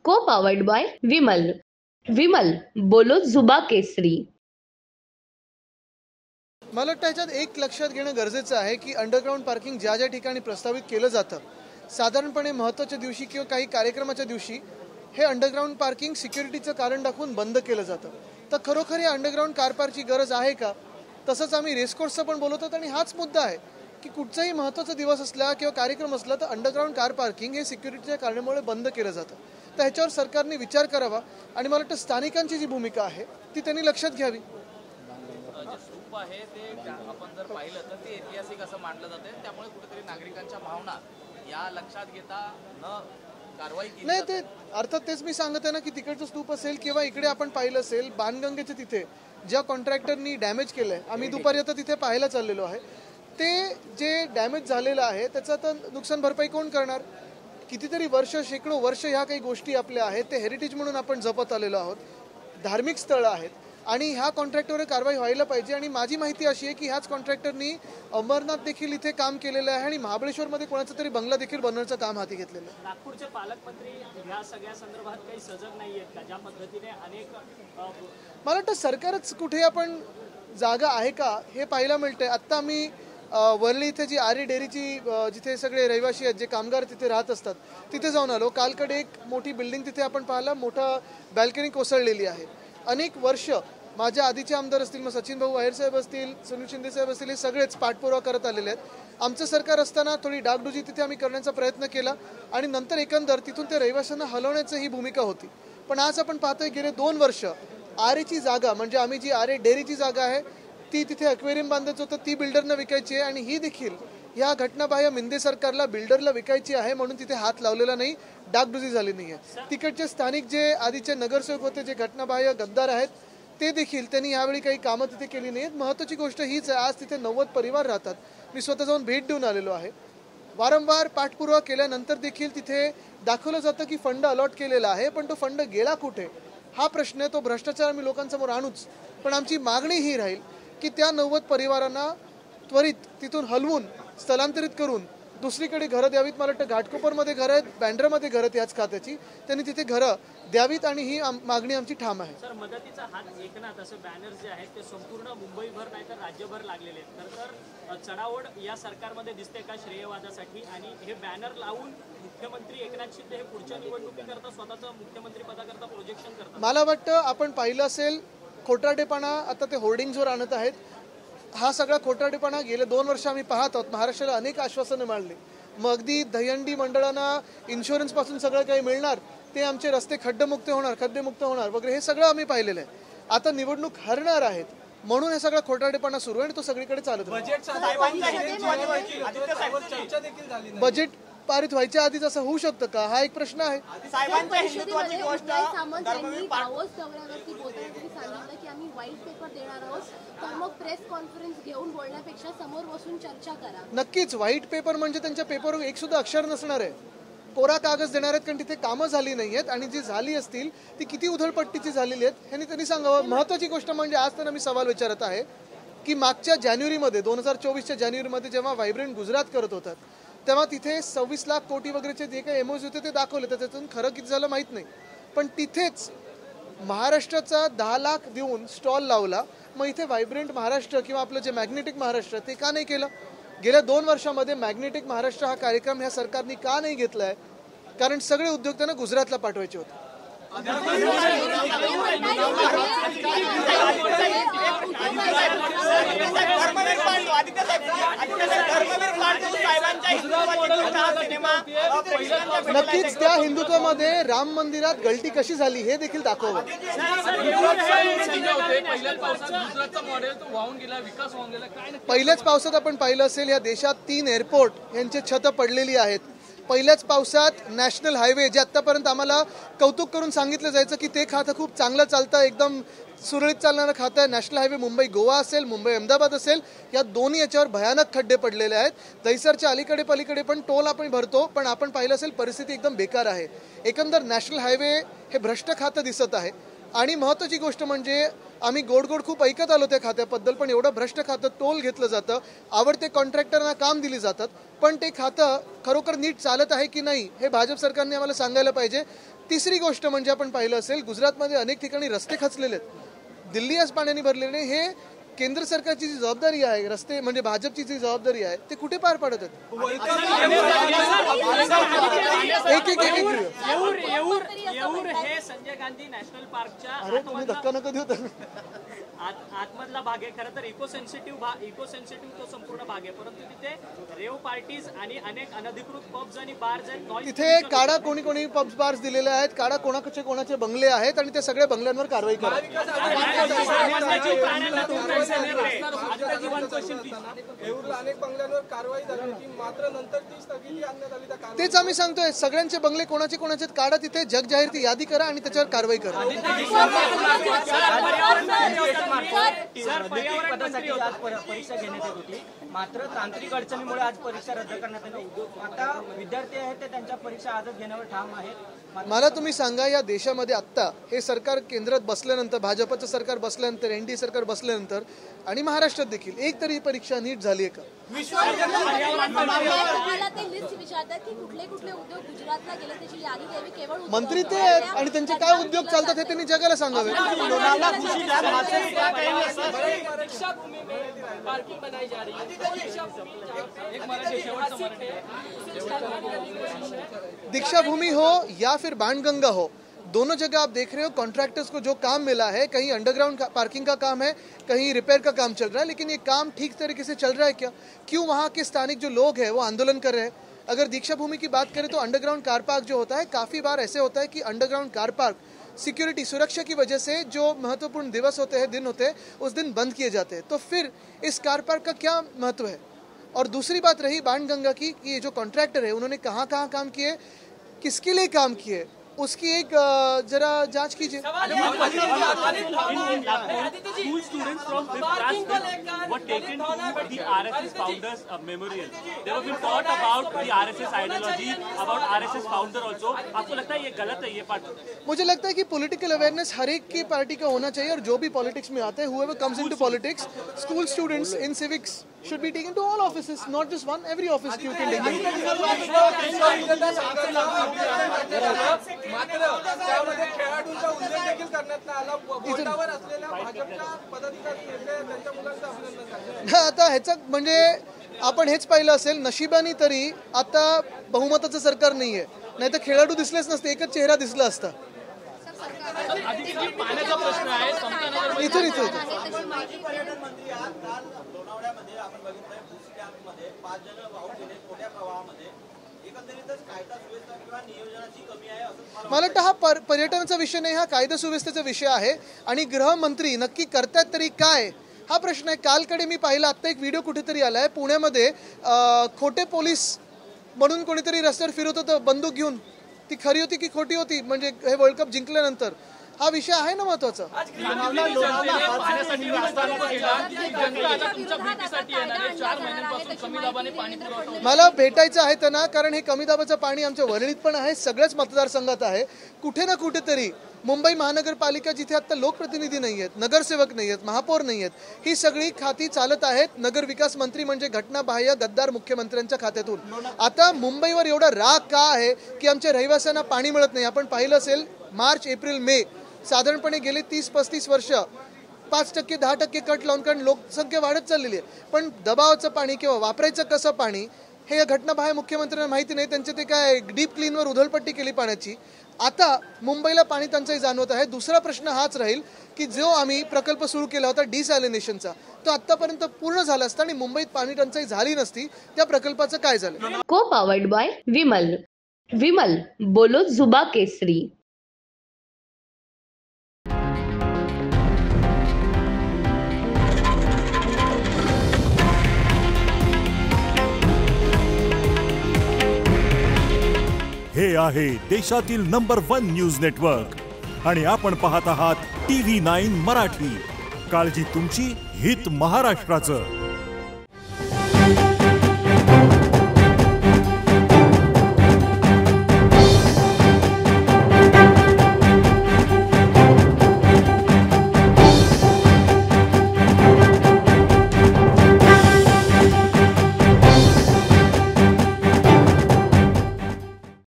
को powered by Vimal. Vimal, बोलो जुबा केसरी. मला वाटतं ह्याच्यात एक लक्षात घेणं गरजेचं आहे की अंडरग्राऊंड पार्किंग ज्या ज्या ठिकाणी प्रस्तावित केलं जातं, साधारणपणे महत्त्वाच्या दिवशी किंवा काही कार्यक्रमाच्या दिवशी हे अंडरग्राऊंड पार्किंग सिक्युरिटीचं कारण दाखवून बंद केलं जातं. तर खरोखर या अंडरग्राऊंड कार पार्कची गरज आहे का? तसंच आम्ही रेसकोर्सचं पण बोलवतो आणि हाच मुद्दा आहे की कुठचाही महत्त्वाचा दिवस असला किंवा कार्यक्रम असला तर अंडरग्राऊंड कार पार्किंग हे सिक्युरिटीच्या कारणामुळे बंद केलं जातं. तर ह्याच्यावर सरकारने विचार करावा आणि मला वाटतं स्थानिकांची जी भूमिका आहे ती त्यांनी लक्षात घ्यावी. आहे ते आपण जर पाहिलं तर ते ऐतिहासिक असं मानलं जाते, त्यामुळे कुठेतरी नागरिकांच्या भावना या लक्षात घेता न कारवाई केली नाही. ते अर्थात तेच मी सांगत आहे ना की तिकडचं स्तूप असेल किंवा इकडे आपण पाहिलं असेल बाणगंगेच्या तिथे ज्या कॉन्ट्रॅक्टरनी डॅमेज केलंय, आम्ही दुपारी आता तिथे पाहायला चाललेलो आहे, ते जे डॅमेज झालेलं आहे त्याचं तर नुकसान भरपाई कोण करणार? कितीतरी वर्ष, शेकडो वर्ष ह्या काही गोष्टी आपल्या आहेत ते हेरिटेज म्हणून आपण जपत आलेलो आहोत, धार्मिक स्थळं आहेत आणि ह्या कॉन्ट्रॅक्टरवर कारवाई व्हायला पाहिजे. आणि माझी माहिती अशी आहे की ह्याच कॉन्ट्रॅक्टरनी अंबरनाथ देखील इथे काम केलेलं आहे आणि महाबळेश्वरमध्ये कोणाचा तरी बंगला देखील बनवण्याचं काम हाती घेतलेलं आहे. नागपूरचे पालकमंत्री ह्या सगळ्या संदर्भात काही सजग नाही आहेत का? ज्या पद्धतीने अनेक मला वाटतं सरकारच कुठे आपण जागा आहे का हे पाहायला मिळतंय. आत्ता आम्ही वरळी इथे जी आरे डेअरीची जिथे सगळे रहिवासी आहेत, जे कामगार तिथे राहत असतात, तिथे जाऊन आलो. कालकडे एक मोठी बिल्डिंग तिथे आपण पाहिला, मोठा बॅल्कनी कोसळलेली आहे. अनेक वर्ष माझ्या आधीचे आमदार असतील, मग सचिन भाऊ अहेर साहेब असतील, सुनील शिंदे साहेब असतील, हे सगळेच पाठपुरावा करत आलेले आहेत. आमचं सरकार असताना थोडी डागडुजी तिथे आम्ही करण्याचा प्रयत्न केला आणि नंतर एकंदर तिथून त्या रहिवाशांना हलवण्याची ही भूमिका होती. पण आज आपण पाहतोय गेले 2 वर्ष आरेची जागा, म्हणजे आम्ही जी आरे डेअरीची जागा आहे ती तिथे अक्वेरियम बांधायचं होतं, ती बिल्डरनं विकायची आहे आणि ही देखील या घटनाबाह्य मिंदे सरकारला बिल्डरला विकायची आहे म्हणून तिथे हात लावलेला नाही, डागडुजी झाली नाही आहे. तिकडचे स्थानिक जे आधीचे नगरसेवक होते, जे घटनाबाह्य गद्दार आहेत, ते देखील त्यांनी यावेळी काही कामं तिथे केली नाहीत. महत्त्वाची गोष्ट हीच आहे, आज तिथे 90 परिवार राहतात. मी स्वतः जाऊन भेट देऊन आलेलो आहे. वारंवार पाठपुरावा केल्यानंतर देखील तिथे दाखवलं जातं की फंड अलॉट केलेला आहे, पण तो फंड गेला कुठे हा प्रश्न आहे. तो भ्रष्टाचार आम्ही लोकांसमोर आणूच, पण आमची मागणी ही राहील की त्या 90 परिवारांना त्वरित तिथून हलवून स्थलांतरित करून दुसरीकडे घरं द्यावीत. मला वाटतं घाटकोपरमध्ये घरं आहेत, बँड्रामध्ये घरं आहेत याच खात्याची, त्यांनी तिथे घरं द्यावीत आणि ही मागणी आमची ठाम आहे. सर, मदतीचा हात एकनाथ असे बॅनर्स जे आहेत ते संपूर्ण मुंबईभर नाही तर राज्यभर लागलेले आहेत. तर चढाओढ या सरकारमध्ये दिसते का श्रेयवादासाठी? आणि हे बॅनर लावून मुख्यमंत्री एकनाथ शिंदे हे पुढच्या निवडणुकीकरता स्वतःचं मुख्यमंत्री पदाकरता प्रोजेक्शन करतात. मला वाटतं आपण पाहिलं असेल खोटारडेपणा आता ते होर्डिंग्जवर आणत आहेत. हा सगळा खोटारडेपणा गेले 2 वर्ष आम्ही पाहत आहोत. महाराष्ट्राला अनेक आश्वासनं मिळाली, मग अगदी दहीहंडी मंडळांना इन्शुरन्स पासून सगळं काही मिळणार, ते आमचे रस्ते खड्डेमुक्त होणार वगैरे, हे सगळं आम्ही पाहिलेलं आहे. आता निवडणूक हरणार आहेत म्हणून हे सगळा खोटारडेपणा सुरू आहे आणि तो सगळीकडे चालत राहतो. बजेट पारित व्हायच्या आधीच असं होऊ शकतं का, हा एक प्रश्न आहे. नक्कीच व्हाईट पेपर म्हणजे त्यांच्या पेपरवर एक सुद्धा अक्षर नसणार आहे, कोरा कागज देणार आहेत, कारण तिथे कामं झाली नाही आहेत आणि जी झाली असतील ती किती उधळपट्टीची झालेली आहेत ह्यांनी त्यांनी सांगावं. महत्वाची गोष्ट म्हणजे आज तर मी सवाल विचारत आहे की मागच्या जानेवारीमध्ये 2024च्या जानेवारीमध्ये जेव्हा व्हायब्रंट गुजरात करत होतात तेव्हा तिथे 26 लाख कोटी वगैरेचे जे काही एमओज होते ते दाखवले, तर त्यातून खरं किती झालं माहीत नाही. पण तिथेच महाराष्ट्राचा 10 लाख देऊन स्टॉल लावला. मग इथे व्हायब्रंट महाराष्ट्र किंवा आपलं जे मॅग्नेटिक महाराष्ट्र ते का नाही केलं? गेल्या 2 वर्षामध्ये मॅग्नेटिक महाराष्ट्र हा कार्यक्रम ह्या सरकारने का नाही घेतला आहे? कारण सगळे उद्योग त्यांना गुजरातला पाठवायचे होते. नक्कीच त्या हिंदुत्वामध्ये राम मंदिरात गलती कशी झाली हे देखील दाखवलं. पहिल्याच पावसात आपण पाहिलं असेल या देशात 3 एअरपोर्ट यांचे छत पडलेली आहेत. पहिल्याच पावसात नॅशनल हायवे, जे आतापर्यंत आम्हाला कौतुक करून सांगितलं जायचं की ते खातं खूप चांगलं चालतं, एकदम सुरळीत चालणारं खातं आहे, नॅशनल हायवे मुंबई गोवा असेल, मुंबई अहमदाबाद असेल, या दोन्ही याच्यावर भयानक खड्डे पडलेले आहेत. दहिसरच्या अलीकडे पलीकडे पण टोल आपण भरतो, पण आपण पाहिलं असेल परिस्थिती एकदम बेकार आहे. एकंदर नॅशनल हायवे हे भ्रष्ट खातं दिसत आहे. आणि महत्त्वाची गोष्ट म्हणजे आम्ही गोड गोड खूप ऐकत आलो त्या खात्याबद्दल, पण एवढं भ्रष्ट खातं, टोल घेतलं जातं, आवडते कॉन्ट्रॅक्टरना काम दिली जातात, पण ते खातं खरोखर नीट चालत आहे की नाही हे भाजप सरकारने आम्हाला सांगायला पाहिजे. तिसरी गोष्ट म्हणजे आपण पाहिलं असेल, गुजरातमध्ये अनेक ठिकाणी रस्ते खचलेले आहेत, दिल्ली आज पाण्याने भरलेले. हे केंद्र सरकारची जी जबाबदारी आहे, रस्ते म्हणजे भाजपची जी जबाबदारी आहे, ते कुठे पार पाडत आहेत? येऊर हे संजय गांधी नॅशनल पार्कच्या अरे तुम्ही धक्का नका देऊ. आतमधला भाग आहे. खरं तर इको सेन्सिटिव्ह तो संपूर्ण भाग आहे, परंतु तिथे रेव पार्टीज आणि अनेक अनधिकृत पब्स आणि बार्स आहेत. तिथे काढा कोणी पब्स बार्स दिलेले आहेत, काढा कोणाचे बंगले आहेत आणि त्या सगळ्या बंगल्यांवर कारवाई करा. तेच आम्ही सांगतोय, सगळ्यांचे बंगले कोणाचे काढा, तिथे जग जाहीर ती यादी करा आणि त्याच्यावर कारवाई करा. परीक्षा घेण्यात येत होती, मात्र तांत्रिक अडचणीमुळे आज परीक्षा रद्द करण्यात आली. आता विद्यार्थी आहेत ते त्यांच्या परीक्षा आजच घेण्यावर ठाम आहेत. मला तुम्ही सांगा, या देशामध्ये आत्ता हे सरकार केंद्रात बसल्यानंतर, भाजपचं सरकार बसल्यानंतर, एनडीए सरकार बसल्यानंतर आणि महाराष्ट्रात देखील एक तरी परीक्षा नीट झाली आहे का? मंत्री ते आहेत आणि त्यांचे काय उद्योग चालतात हे त्यांनी जगाला सांगावे. दीक्षा भूमि हो या फिर बाणगंगा हो, दोनों जगह आप देख रहे हो कॉन्ट्रैक्टर्स को जो काम मिला है, कहीं अंडरग्राउंड पार्किंग का काम है, कहीं रिपेयर का काम चल रहा है, लेकिन ये काम ठीक तरीके से चल रहा है क्या? क्यों वहाँ के स्थानिक जो लोग हैं वो आंदोलन कर रहे हैं? अगर दीक्षा भूमि की बात करें तो अंडरग्राउंड कार पार्क जो होता है, काफ़ी बार ऐसे होता है कि अंडरग्राउंड कार पार्क सिक्योरिटी, सुरक्षा की वजह से जो महत्वपूर्ण दिवस होते हैं, दिन होते हैं, उस दिन बंद किए जाते हैं. तो फिर इस कार पार्क का क्या महत्व है? और दूसरी बात रही बाणगंगा की, ये जो कॉन्ट्रैक्टर है उन्होंने कहाँ काम किए, किसके लिए काम किए, उसकी एक जरा जांच कीजिए. School students from Prasad were taken to the RSS founders memorial. They were being taught about the RSS ideology, about RSS founder also. आपको लगता है ये गलत है ये पार्ट? मुझे लगता है कि पॉलिटिकल अवेयरनेस हर एक की पार्टी का होना चाहिए, और जो भी पॉलिटिक्स में आते हैं, whoever comes into politics, school students in civics should be taken to all offices, not just one. Every office you can take them. मात्र त्यामध्ये खेळाडूंचा उल्लेख देखील करण्यात आला. बोर्डावर असलेल्या भाजपच्या पदाधिकारी त्यांच्या मुलांचं अभिनंदन करतात. आता ह्याचं म्हणजे आपण हेच पाहिलं असेल, नशिबाने तरी आता बहुमताचं सरकार नाहीये, नाही तर खेळाडू दिसलेच नसते, एकच चेहरा दिसला असता. पाण्याचा प्रश्न आहे. इथून पर्यटन मंत्री आज काल लोणावळ्यामध्ये आपण बघितलंय, भूस्कॅममध्ये 5 जण वाहून गेले मोठ्या प्रवाहामध्ये. एकंदरीतच कायदा सुव्यवस्था किंवा नियोजनाची कमी आहे असं मला वाटतं. हा पर्यटनाचा विषय नाही, हा कायदा सुव्यवस्थेचा विषय आहे. आणि गृहमंत्री नक्की करतात तरी काय हा प्रश्न आहे. कालकडे मी पाहिला, आत्ता एक व्हिडिओ कुठेतरी आलाय पुण्यामध्ये, खोटे पोलीस म्हणून कोणीतरी रस्त्यावर फिरत होतं बंदूक घेऊन. ती खरी होती की खोटी होती, म्हणजे हे वर्ल्ड कप जिंकल्यानंतर हा विषय आहे ना महत्वाचा. मला भेटायचं आहे त्यांना, कारण हे कमी दाबाचं पाणी आमच्या वरळीत पण आहे, सगळ्याच मतदारसंघात आहे. कुठे ना कुठेतरी मुंबई महानगरपालिका, जिथे आता लोकप्रतिनिधी नाही आहेत, नगरसेवक नाही आहेत, महापौर नाही आहेत, ही सगळी खाती चालत आहेत नगर विकास मंत्री म्हणजे घटनाबाह्य गद्दार मुख्यमंत्र्यांच्या खात्यातून. आता मुंबईवर एवढा राग का आहे की आमच्या रहिवाशांना पाणी मिळत नाही? आपण पाहिलं असेल, मार्च, एप्रिल, मे साधारणपणे गेले 30-35 वर्ष 5%, 10% कट लावून, कारण लोकसंख्या वाढत चाललेली आहे. पण दबावाचं पाणी किंवा वापरायचं कसं पाणी हे या घटनाबाह्य मुख्यमंत्र्यांना माहिती नाही. त्यांचे ते काय डीप क्लीनवर उधळपट्टी केली पाण्याची. आता मुंबईला पाणी टंचाई जाणवत आहे. दुसरा प्रश्न हाच राहील की जो आम्ही प्रकल्प सुरू केला होता डिसॅलिनेशनचा, तो आतापर्यंत पूर्ण झाला असता आणि मुंबईत पाणी टंचाई झाली नसती. त्या प्रकल्पाचं काय झालं? को पावर्ड बाय विमल. विमल बोलो जुबा केसरी. हे आहे देशातील नंबर 1 न्यूज नेटवर्क आणि आपण पाहत आहात TV9 मराठी. काळजी तुमची, हित महाराष्ट्राचं.